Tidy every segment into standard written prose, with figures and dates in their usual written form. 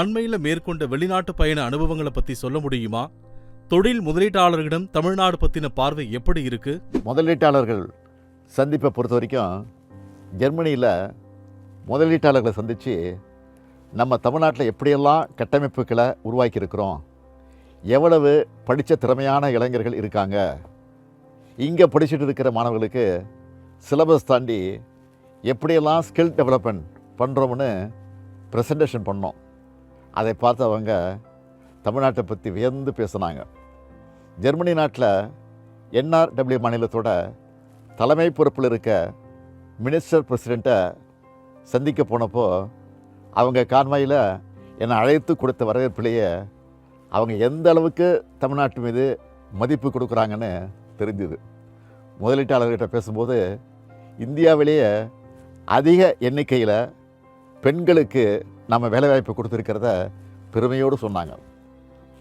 அண்மையில் மேற்கொண்ட வெளிநாட்டு பயண அனுபவங்களை பத்தி சொல்ல முடியுமா? தொழில் முதலீட்டாளர்களிடம் தமிழ்நாடு பத்தின பார்வை எப்படி இருக்கு? முதலீட்டாளர்கள் சந்திப்பை பொறுத்த வரைக்கும் ஜெர்மனியில் முதலீட்டாளர்களை சந்தித்து நம்ம தமிழ்நாட்டில் எப்படியெல்லாம் கட்டமைப்புகளை உருவாக்கியிருக்கிறோம், எவ்வளவு படித்த திறமையான இளைஞர்கள் இருக்காங்க, இங்கே படிச்சுட்டு இருக்கிற மாணவர்களுக்கு சிலபஸ் தாண்டி எப்படியெல்லாம் ஸ்கில் டெவலப்மெண்ட் பண்ணுறோம்னு ப்ரெசன்டேஷன் பண்ணோம். அதை பார்த்து அவங்க தமிழ்நாட்டை பற்றி வியந்து பேசினாங்க. ஜெர்மனி நாட்டில் NRW மாநிலத்தோட தலைமை பொறுப்பில் இருக்க மினிஸ்டர் பிரசிடெண்ட்டை சந்திக்க போனப்போ அவங்க கான்வாயில் என்னை அழைத்து கொடுத்த வரவேற்பிலேயே அவங்க எந்த அளவுக்கு தமிழ்நாட்டு மீது மதிப்பு கொடுக்குறாங்கன்னு தெரிஞ்சுது. முதலீட்டாளர்கிட்ட பேசும்போது இந்தியாவிலேயே அதிக எண்ணிக்கையில் பெண்களுக்கு நம்ம வேலைவாய்ப்பு கொடுத்துருக்கிறத பெருமையோடு சொன்னாங்க.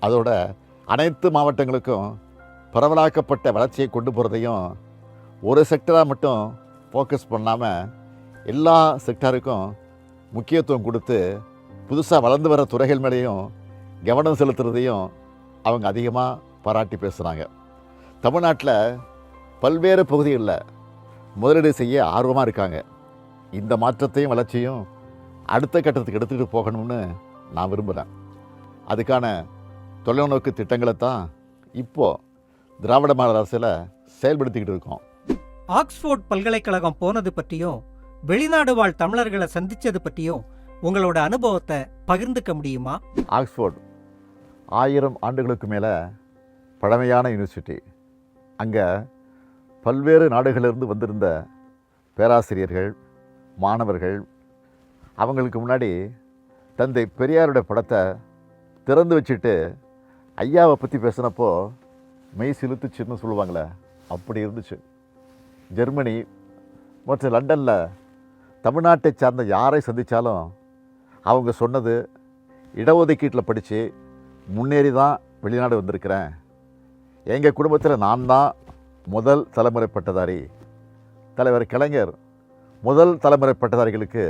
அதோட அனைத்து மாவட்டங்களுக்கும் பரவலாக்கப்பட்ட வளர்ச்சியை கொண்டு போகிறதையும் ஒரு செக்டராக மட்டும் ஃபோக்கஸ் பண்ணாமல் எல்லா செக்டாருக்கும் முக்கியத்துவம் கொடுத்து புதுசாக வளர்ந்து வர துறைகள் மேலேயும் கவனம் செலுத்துறதையும் அவங்க அதிகமாக பாராட்டி பேசுகிறாங்க. தமிழ்நாட்டில் பல்வேறு பகுதிகளில் முதலீடு செய்ய ஆர்வமாக இருக்காங்க. இந்த மாற்றத்தையும் வளர்ச்சியும் அடுத்த கட்டத்துக்கு எடுத்துகிட்டு போகணும்னு நான் விரும்புகிறேன். அதுக்கான தொலைநோக்கு திட்டங்களை தான் இப்போது திராவிட மாடல் அரசில் செயல்படுத்திக்கிட்டு இருக்கோம். ஆக்ஸ்போர்ட் பல்கலைக்கழகம் போனது பற்றியும் வெளிநாடு வாழ் தமிழர்களை சந்தித்தது பற்றியும் உங்களோட அனுபவத்தை பகிர்ந்துக்க முடியுமா? ஆக்ஸ்போர்ட் 1000 ஆண்டுகளுக்கு மேலே பழமையான யூனிவர்சிட்டி. அங்கே பல்வேறு நாடுகளிலிருந்து வந்திருந்த பேராசிரியர்கள், மாணவர்கள் அவங்களுக்கு முன்னாடி தந்தை பெரியாருடைய படத்தை திறந்து வச்சுட்டு ஐயாவை பற்றி பேசினப்போ மெய் சிலுத்துச்சுன்னு சொல்லுவாங்களே, அப்படி இருந்துச்சு. ஜெர்மனி மற்றும் லண்டனில் தமிழ்நாட்டை சார்ந்த யாரை சந்தித்தாலும் அவங்க சொன்னது இடஒதுக்கீட்டில் படித்து முன்னேறி தான் வெளிநாடு வந்திருக்கிறேன், எங்கள் குடும்பத்தில் நான் தான் முதல் தலைமுறை பட்டதாரி. தலைவர் கலைஞர் முதல் தலைமுறை பட்டதாரிகளுக்கு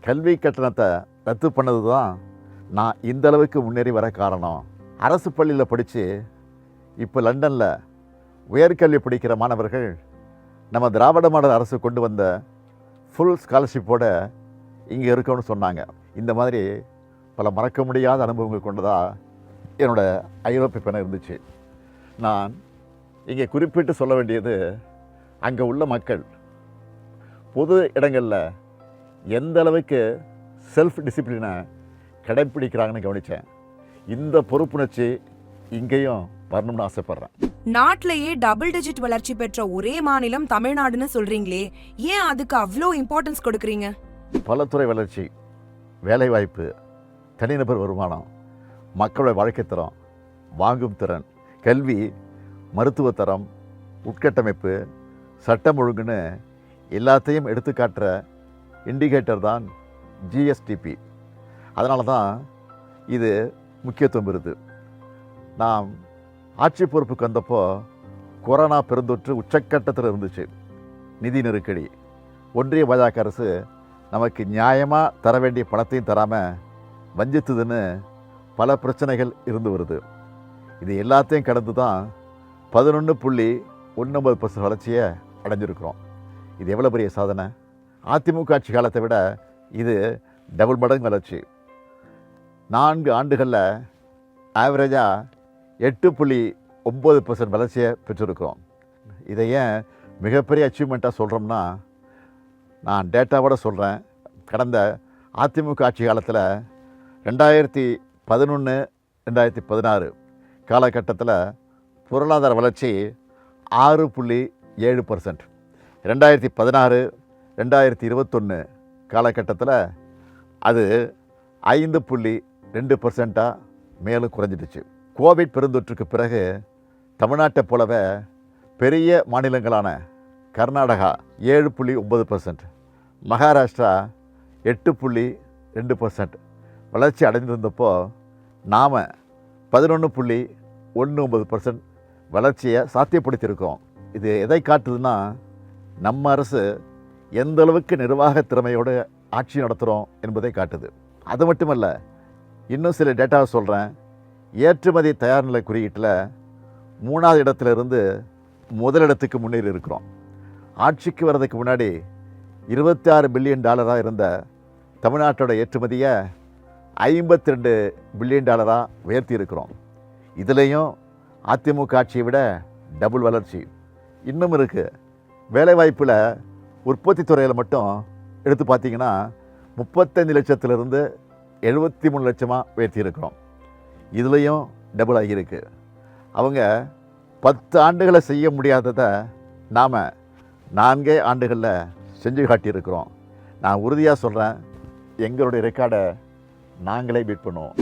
கல்வி கட்டணத்தை ரத்து பண்ணது தான் நான் இந்த அளவுக்கு முன்னேறி வர காரணம். அரசு பள்ளியில் படித்து இப்போ லண்டனில் உயர்கல்வி படிக்கிற மாணவர்கள் நம்ம திராவிட மாடல் அரசு கொண்டு வந்த ஃபுல் ஸ்காலர்ஷிப்போடு இங்கே இருக்கணும்னு சொன்னாங்க. இந்த மாதிரி பல மறக்க முடியாத அனுபவங்கள் கொண்டதாக என்னோடய ஐரோப்பிய பயணம் இருந்துச்சு. நான் இங்கே குறிப்பிட்டு சொல்ல வேண்டியது, அங்கே உள்ள மக்கள் பொது இடங்களில் எந்த அளவுக்கு செல்ஃப் டிசிப்ளினை கடைப்பிடிக்கிறாங்கன்னு கவனித்தேன். இந்த பொறுப்புணர்ச்சி இங்கேயும் வரணும்னு ஆசைப்பட்றேன். நாட்டிலேயே டபுள் டிஜிட் வளர்ச்சி பெற்ற ஒரே மாநிலம் தமிழ்நாடுன்னு சொல்றீங்களே, ஏன் அதுக்கு அவ்வளோ இம்பார்ட்டன்ஸ் கொடுக்குறீங்க? பலத்துறை வளர்ச்சி, வேலைவாய்ப்பு, தனிநபர் வருமானம், மக்களோட வாழ்க்கை தரம், வாங்கும் திறன், கல்வி, மருத்துவ தரம், உட்கட்டமைப்பு, சட்டம் ஒழுங்குன்னு எல்லாத்தையும் எடுத்துக்காட்டுற இண்டிகேட்டர் தான் GSDP. அதனால தான் இது முக்கியத்துவம் பெறுது. நாம் ஆட்சி பொறுப்புக்கு வந்தப்போ கொரோனா பெருந்தொற்று உச்சக்கட்டத்தில் இருந்துச்சு. நிதி நெருக்கடி, ஒன்றிய பாஜக அரசு நமக்கு நியாயமாக தர வேண்டிய பணத்தையும் தராமல் வஞ்சித்ததுன்னு பல பிரச்சனைகள் இருந்து வருது. இது எல்லாத்தையும் கடந்து தான் 11.19% வளர்ச்சியை அடைஞ்சிருக்கிறோம். இது எவ்வளோ பெரிய சாதனை! அதிமுக ஆட்சி காலத்தை விட இது டபுள் மடங்கு வளர்ச்சி. 4 ஆண்டுகளில் ஆவரேஜாக 8.9% வளர்ச்சியை பெற்றிருக்கிறோம். இதை ஏன் மிகப்பெரிய அச்சீவ்மெண்ட்டாக சொல்கிறோம்னா, நான் டேட்டாவோட சொல்கிறேன். கடந்த அதிமுக ஆட்சி காலத்தில் 2011-2016 காலகட்டத்தில் பொருளாதார வளர்ச்சி 6.7%. 2016-2021 காலகட்டத்தில் அது 5.2% மேலும் குறைஞ்சிடுச்சு. கோவிட் பெருந்தொற்றுக்கு பிறகு தமிழ்நாட்டை போலவே பெரிய மாநிலங்களான கர்நாடகா 7.9%, மகாராஷ்டிரா 8.2% வளர்ச்சி அடைந்திருந்தப்போ நாம் 11.19% வளர்ச்சியை சாத்தியப்படுத்தியிருக்கோம். இது எதை காட்டுதுன்னா, நம்ம அரசு எந்த அளவுக்கு நிர்வாக திறமையோடு ஆட்சி நடத்துகிறோம் என்பதை காட்டுது. அது மட்டுமல்ல, இன்னும் சில டேட்டாவை சொல்கிறேன். ஏற்றுமதி தயார் நிலை குறியீட்டில் 3வது இடத்துலேருந்து முதலிடத்துக்கு முன்னேறி இருக்கிறோம். ஆட்சிக்கு வர்றதுக்கு முன்னாடி $26 பில்லியன் இருந்த தமிழ்நாட்டோட ஏற்றுமதியை $52 பில்லியன் உயர்த்தி இருக்கிறோம். இதுலேயும் அதிமுக ஆட்சியை விட டபுள் வளர்ச்சி இன்னும் இருக்குது. வேலைவாய்ப்பில் உற்பத்தி துறையில் மட்டும் எடுத்து பார்த்தீங்கன்னா 35 லட்சத்திலிருந்து 73 லட்சமாக உயர்த்தி இருக்கிறோம். இதுலேயும் டபுள் ஆகியிருக்கு. அவங்க 10 ஆண்டுகளை செய்ய முடியாததை நாம் 4 ஆண்டுகளில் செஞ்சு காட்டியிருக்கிறோம். நான் உறுதியாக சொல்கிறேன், எங்களுடைய ரெக்கார்டை நாங்களே பீட் பண்ணுவோம்.